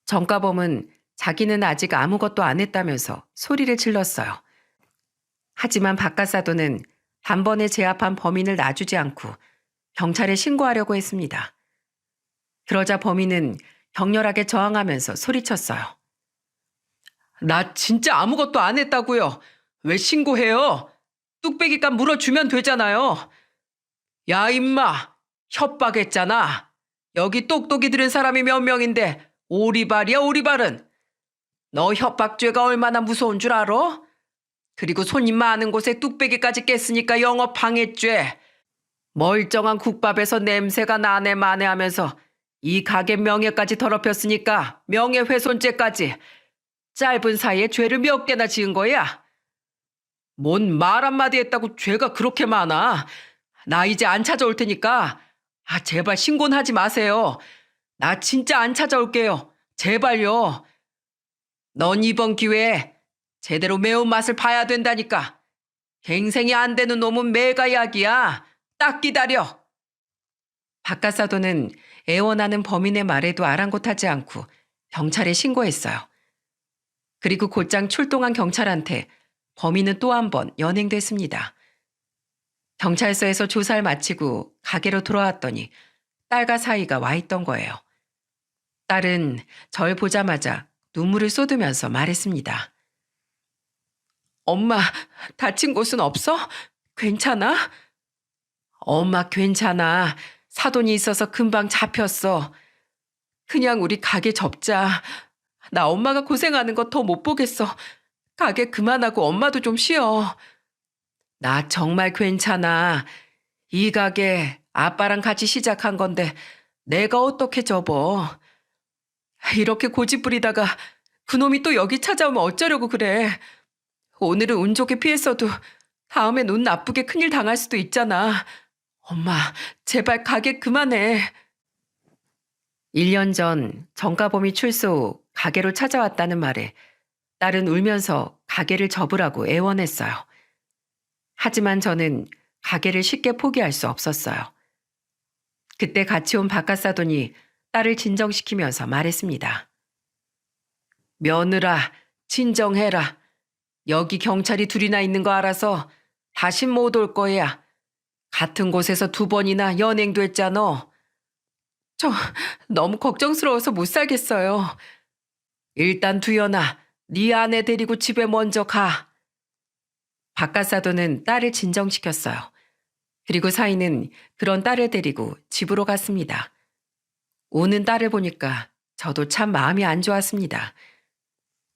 정가범은 자기는 아직 아무것도 안 했다면서 소리를 질렀어요. 하지만 박가사도는 단번에 제압한 범인을 놔주지 않고 경찰에 신고하려고 했습니다. 그러자 범인은 격렬하게 저항하면서 소리쳤어요. 나 진짜 아무것도 안 했다고요. 왜 신고해요? 뚝배기값 물어주면 되잖아요. 야, 임마. 협박했잖아. 여기 똑똑이 들은 사람이 몇 명인데 오리발이야, 오리발은. 너 협박죄가 얼마나 무서운 줄 알아? 그리고 손님 많은 곳에 뚝배기까지 깼으니까 영업 방해죄. 멀쩡한 국밥에서 냄새가 나네 마네 하면서 이 가게 명예까지 더럽혔으니까 명예훼손죄까지. 짧은 사이에 죄를 몇 개나 지은 거야? 뭔 말 한마디 했다고 죄가 그렇게 많아. 나 이제 안 찾아올 테니까 제발 신고는 하지 마세요. 나 진짜 안 찾아올게요. 제발요. 넌 이번 기회에 제대로 매운맛을 봐야 된다니까. 갱생이 안 되는 놈은 매가약이야. 딱 기다려. 박가사도는 애원하는 범인의 말에도 아랑곳하지 않고 경찰에 신고했어요. 그리고 곧장 출동한 경찰한테 범인은 또 한 번 연행됐습니다. 경찰서에서 조사를 마치고 가게로 돌아왔더니 딸과 사이가 와 있던 거예요. 딸은 절 보자마자 눈물을 쏟으면서 말했습니다. 엄마, 다친 곳은 없어? 괜찮아? 엄마 괜찮아. 사돈이 있어서 금방 잡혔어. 그냥 우리 가게 접자. 나 엄마가 고생하는 거 더 못 보겠어. 가게 그만하고 엄마도 좀 쉬어. 나 정말 괜찮아. 이 가게 아빠랑 같이 시작한 건데 내가 어떻게 접어. 이렇게 고집 부리다가 그놈이 또 여기 찾아오면 어쩌려고 그래. 오늘은 운 좋게 피했어도 다음엔 운 나쁘게 큰일 당할 수도 있잖아. 엄마, 제발 가게 그만해. 1년 전 정가범이 출소 후 가게로 찾아왔다는 말에 딸은 울면서 가게를 접으라고 애원했어요. 하지만 저는 가게를 쉽게 포기할 수 없었어요. 그때 같이 온 박가사돈이 딸을 진정시키면서 말했습니다. 며느라, 진정해라. 여기 경찰이 둘이나 있는 거 알아서 다신 못 올 거야. 같은 곳에서 2번이나 연행도 했잖아. 저 너무 걱정스러워서 못 살겠어요. 일단 두연아, 네 아내 데리고 집에 먼저 가. 박가사돈은 딸을 진정시켰어요. 그리고 사이는 그런 딸을 데리고 집으로 갔습니다. 우는 딸을 보니까 저도 참 마음이 안 좋았습니다.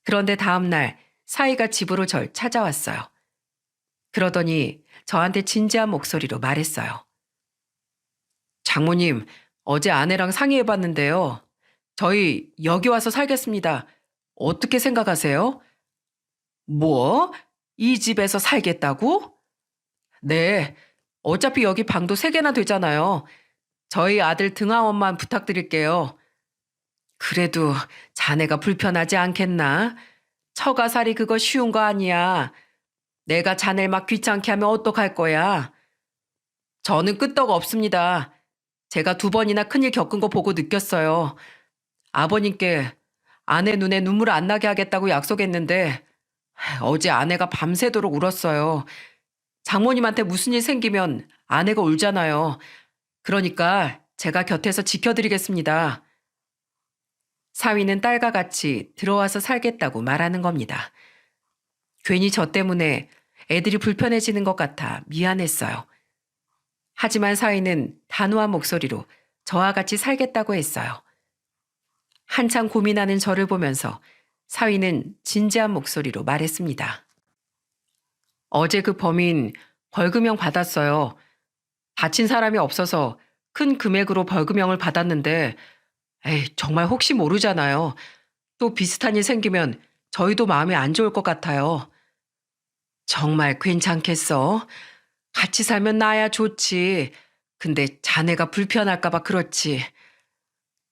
그런데 다음 날 사이가 집으로 절 찾아왔어요. 그러더니 저한테 진지한 목소리로 말했어요. 장모님, 어제 아내랑 상의해봤는데요. 저희 여기 와서 살겠습니다. 어떻게 생각하세요? 뭐? 이 집에서 살겠다고? 네. 어차피 여기 방도 3개나 되잖아요. 저희 아들 등하원만 부탁드릴게요. 그래도 자네가 불편하지 않겠나? 처가살이 그거 쉬운 거 아니야. 내가 자네를 막 귀찮게 하면 어떡할 거야? 저는 끄떡 없습니다. 제가 2번이나 큰일 겪은 거 보고 느꼈어요. 아버님께 아내 눈에 눈물 안 나게 하겠다고 약속했는데 어제 아내가 밤새도록 울었어요. 장모님한테 무슨 일 생기면 아내가 울잖아요. 그러니까 제가 곁에서 지켜드리겠습니다. 사위는 딸과 같이 들어와서 살겠다고 말하는 겁니다. 괜히 저 때문에 애들이 불편해지는 것 같아 미안했어요. 하지만 사위는 단호한 목소리로 저와 같이 살겠다고 했어요. 한참 고민하는 저를 보면서 사위는 진지한 목소리로 말했습니다. 어제 그 범인 벌금형 받았어요. 다친 사람이 없어서 큰 금액으로 벌금형을 받았는데 정말 혹시 모르잖아요. 또 비슷한 일 생기면 저희도 마음이 안 좋을 것 같아요. 정말 괜찮겠어? 같이 살면 나야 좋지. 근데 자네가 불편할까봐 그렇지.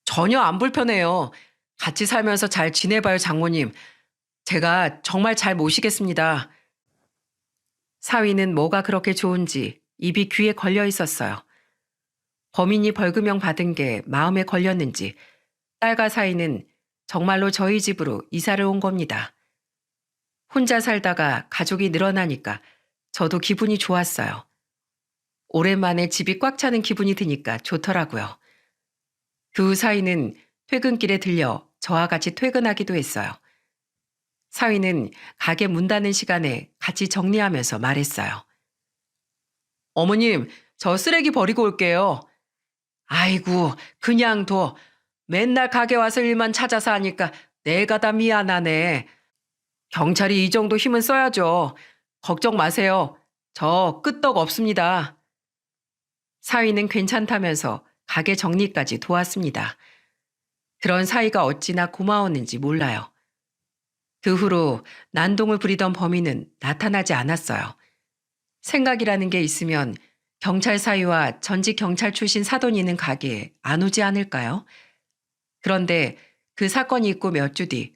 전혀 안 불편해요. 같이 살면서 잘 지내봐요, 장모님. 제가 정말 잘 모시겠습니다. 사위는 뭐가 그렇게 좋은지 입이 귀에 걸려 있었어요. 범인이 벌금형 받은 게 마음에 걸렸는지 딸과 사위는 정말로 저희 집으로 이사를 온 겁니다. 혼자 살다가 가족이 늘어나니까 저도 기분이 좋았어요. 오랜만에 집이 꽉 차는 기분이 드니까 좋더라고요. 그 후 사위는 퇴근길에 들려 저와 같이 퇴근하기도 했어요. 사위는 가게 문 닫는 시간에 같이 정리하면서 말했어요. 어머님, 저 쓰레기 버리고 올게요. 아이고, 그냥 둬. 맨날 가게 와서 일만 찾아서 하니까 내가 다 미안하네. 경찰이 이 정도 힘은 써야죠. 걱정 마세요. 저 끄떡 없습니다. 사위는 괜찮다면서 가게 정리까지 도왔습니다. 그런 사이가 어찌나 고마웠는지 몰라요. 그 후로 난동을 부리던 범인은 나타나지 않았어요. 생각이라는 게 있으면 경찰 사위와 전직 경찰 출신 사돈이 있는 가게에 안 오지 않을까요? 그런데 그 사건이 있고 몇 주 뒤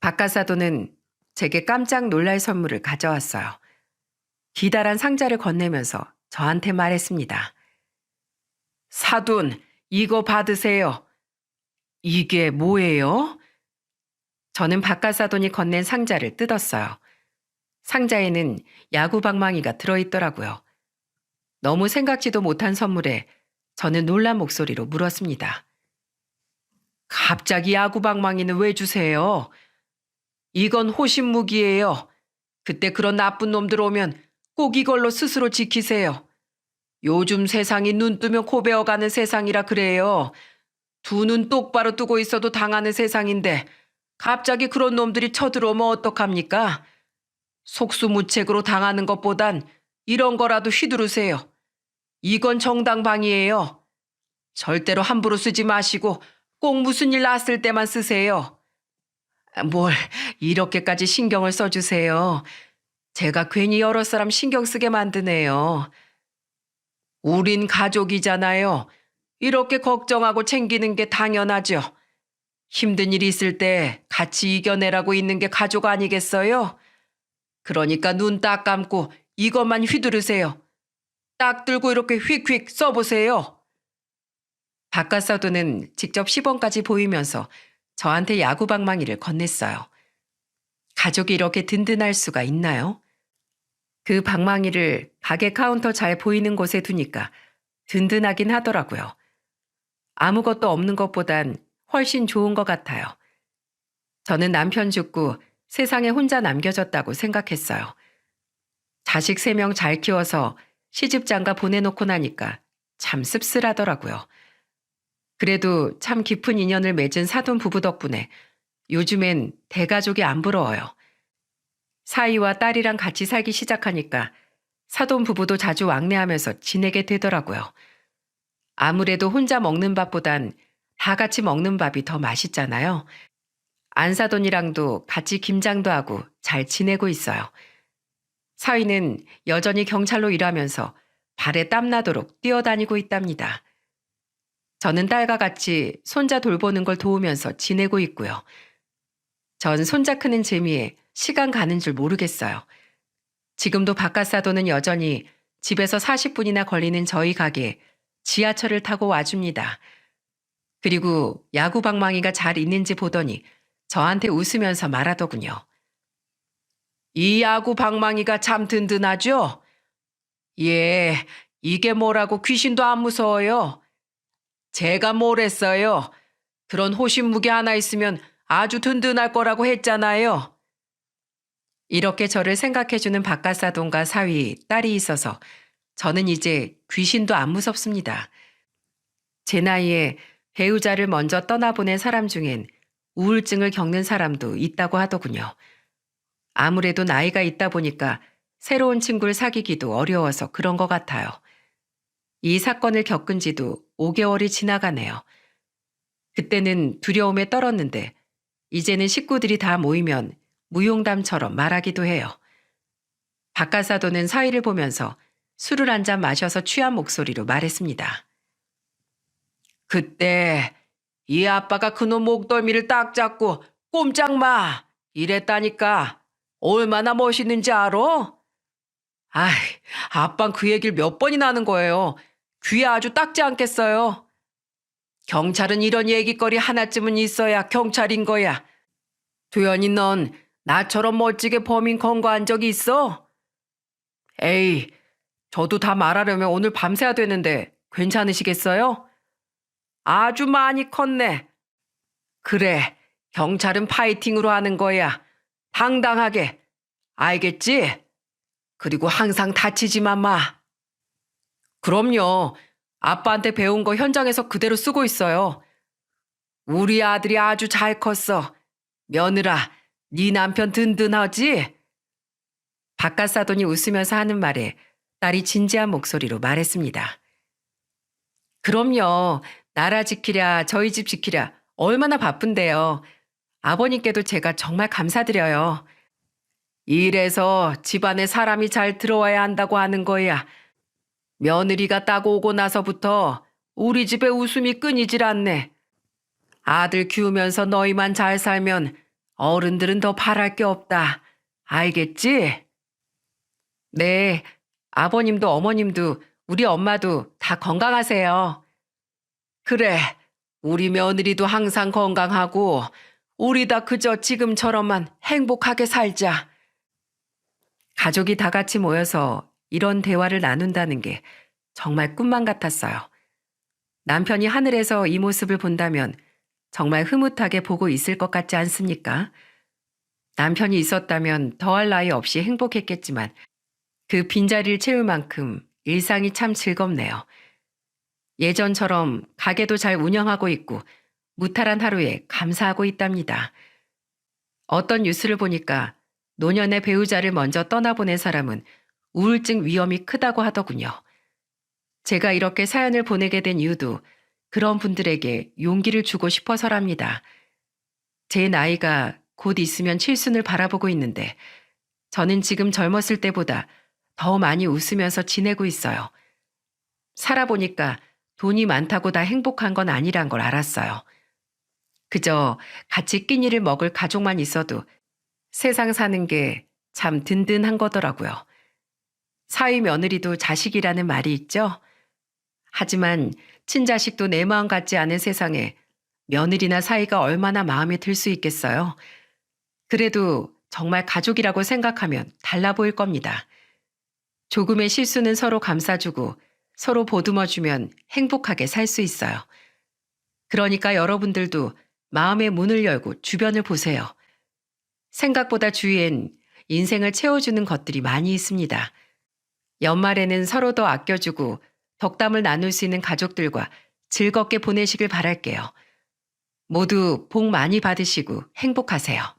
바깥 사돈은 제게 깜짝 놀랄 선물을 가져왔어요. 기다란 상자를 건네면서 저한테 말했습니다. 사돈, 이거 받으세요. 이게 뭐예요? 저는 바깥 사돈이 건넨 상자를 뜯었어요. 상자에는 야구 방망이가 들어있더라고요. 너무 생각지도 못한 선물에 저는 놀란 목소리로 물었습니다. 갑자기 야구 방망이는 왜 주세요? 이건 호신 무기예요. 그때 그런 나쁜 놈들 오면 꼭 이걸로 스스로 지키세요. 요즘 세상이 눈 뜨면 코 베어가는 세상이라 그래요. 두 눈 똑바로 뜨고 있어도 당하는 세상인데 갑자기 그런 놈들이 쳐들어오면 어떡합니까? 속수무책으로 당하는 것보단 이런 거라도 휘두르세요. 이건 정당방위예요. 절대로 함부로 쓰지 마시고 꼭 무슨 일 났을 때만 쓰세요. 뭘 이렇게까지 신경을 써주세요. 제가 괜히 여러 사람 신경 쓰게 만드네요. 우린 가족이잖아요. 이렇게 걱정하고 챙기는 게 당연하죠. 힘든 일이 있을 때 같이 이겨내라고 있는 게 가족 아니겠어요? 그러니까 눈 딱 감고 이것만 휘두르세요. 딱 들고 이렇게 휙휙 써보세요. 바깥 사돈은 직접 시범까지 보이면서 저한테 야구 방망이를 건넸어요. 가족이 이렇게 든든할 수가 있나요? 그 방망이를 가게 카운터 잘 보이는 곳에 두니까 든든하긴 하더라고요. 아무것도 없는 것보단 훨씬 좋은 것 같아요. 저는 남편 죽고 세상에 혼자 남겨졌다고 생각했어요. 자식 3명 잘 키워서 시집장가 보내놓고 나니까 참 씁쓸하더라고요. 그래도 참 깊은 인연을 맺은 사돈 부부 덕분에 요즘엔 대가족이 안 부러워요. 사위와 딸이랑 같이 살기 시작하니까 사돈 부부도 자주 왕래하면서 지내게 되더라고요. 아무래도 혼자 먹는 밥보단 다 같이 먹는 밥이 더 맛있잖아요. 안사돈이랑도 같이 김장도 하고 잘 지내고 있어요. 사위는 여전히 경찰로 일하면서 발에 땀나도록 뛰어다니고 있답니다. 저는 딸과 같이 손자 돌보는 걸 도우면서 지내고 있고요. 전 손자 크는 재미에 시간 가는 줄 모르겠어요. 지금도 바깥 사돈은 여전히 집에서 40분이나 걸리는 저희 가게에 지하철을 타고 와줍니다. 그리고 야구 방망이가 잘 있는지 보더니 저한테 웃으면서 말하더군요. 이 야구 방망이가 참 든든하죠? 예, 이게 뭐라고 귀신도 안 무서워요. 제가 뭘 했어요? 그런 호신무기 하나 있으면 아주 든든할 거라고 했잖아요. 이렇게 저를 생각해주는 바깥사돈과 사위, 딸이 있어서 저는 이제 귀신도 안 무섭습니다. 제 나이에 배우자를 먼저 떠나보낸 사람 중엔 우울증을 겪는 사람도 있다고 하더군요. 아무래도 나이가 있다 보니까 새로운 친구를 사귀기도 어려워서 그런 것 같아요. 이 사건을 겪은 지도 5개월이 지나가네요. 그때는 두려움에 떨었는데 이제는 식구들이 다 모이면 무용담처럼 말하기도 해요. 바깥사돈은 사위를 보면서 술을 한 잔 마셔서 취한 목소리로 말했습니다. 그때 이 아빠가 그놈 목덜미를 딱 잡고 꼼짝 마! 이랬다니까. 얼마나 멋있는지 알아? 아이, 아빤 그 얘기를 몇 번이나 하는 거예요. 귀에 아주 닦지 않겠어요. 경찰은 이런 얘기거리 하나쯤은 있어야 경찰인 거야. 도연이 넌 나처럼 멋지게 범인 검거한 적이 있어? 에이, 저도 다 말하려면 오늘 밤새야 되는데 괜찮으시겠어요? 아주 많이 컸네. 그래, 경찰은 파이팅으로 하는 거야. 당당하게. 알겠지? 그리고 항상 다치지만 마. 그럼요. 아빠한테 배운 거 현장에서 그대로 쓰고 있어요. 우리 아들이 아주 잘 컸어. 며느라, 네 남편 든든하지? 바깥 사돈이 웃으면서 하는 말에 딸이 진지한 목소리로 말했습니다. 그럼요. 나라 지키랴 저희 집 지키랴 얼마나 바쁜데요. 아버님께도 제가 정말 감사드려요. 이래서 집안에 사람이 잘 들어와야 한다고 하는 거야. 며느리가 따고 오고 나서부터 우리 집에 웃음이 끊이질 않네. 아들 키우면서 너희만 잘 살면 어른들은 더 바랄 게 없다. 알겠지? 네, 아버님도 어머님도 우리 엄마도 다 건강하세요. 그래, 우리 며느리도 항상 건강하고 우리 다 그저 지금처럼만 행복하게 살자. 가족이 다 같이 모여서 이런 대화를 나눈다는 게 정말 꿈만 같았어요. 남편이 하늘에서 이 모습을 본다면 정말 흐뭇하게 보고 있을 것 같지 않습니까? 남편이 있었다면 더할 나위 없이 행복했겠지만 그 빈자리를 채울 만큼 일상이 참 즐겁네요. 예전처럼 가게도 잘 운영하고 있고 무탈한 하루에 감사하고 있답니다. 어떤 뉴스를 보니까 노년의 배우자를 먼저 떠나보낸 사람은 우울증 위험이 크다고 하더군요. 제가 이렇게 사연을 보내게 된 이유도 그런 분들에게 용기를 주고 싶어서랍니다. 제 나이가 곧 있으면 칠순을 바라보고 있는데 저는 지금 젊었을 때보다 더 많이 웃으면서 지내고 있어요. 살아보니까 돈이 많다고 다 행복한 건 아니란 걸 알았어요. 그저 같이 끼니를 먹을 가족만 있어도 세상 사는 게 참 든든한 거더라고요. 사위 며느리도 자식이라는 말이 있죠. 하지만 친자식도 내 마음 같지 않은 세상에 며느리나 사위가 얼마나 마음에 들 수 있겠어요. 그래도 정말 가족이라고 생각하면 달라 보일 겁니다. 조금의 실수는 서로 감싸주고 서로 보듬어주면 행복하게 살 수 있어요. 그러니까 여러분들도 마음의 문을 열고 주변을 보세요. 생각보다 주위엔 인생을 채워주는 것들이 많이 있습니다. 연말에는 서로 더 아껴주고 덕담을 나눌 수 있는 가족들과 즐겁게 보내시길 바랄게요. 모두 복 많이 받으시고 행복하세요.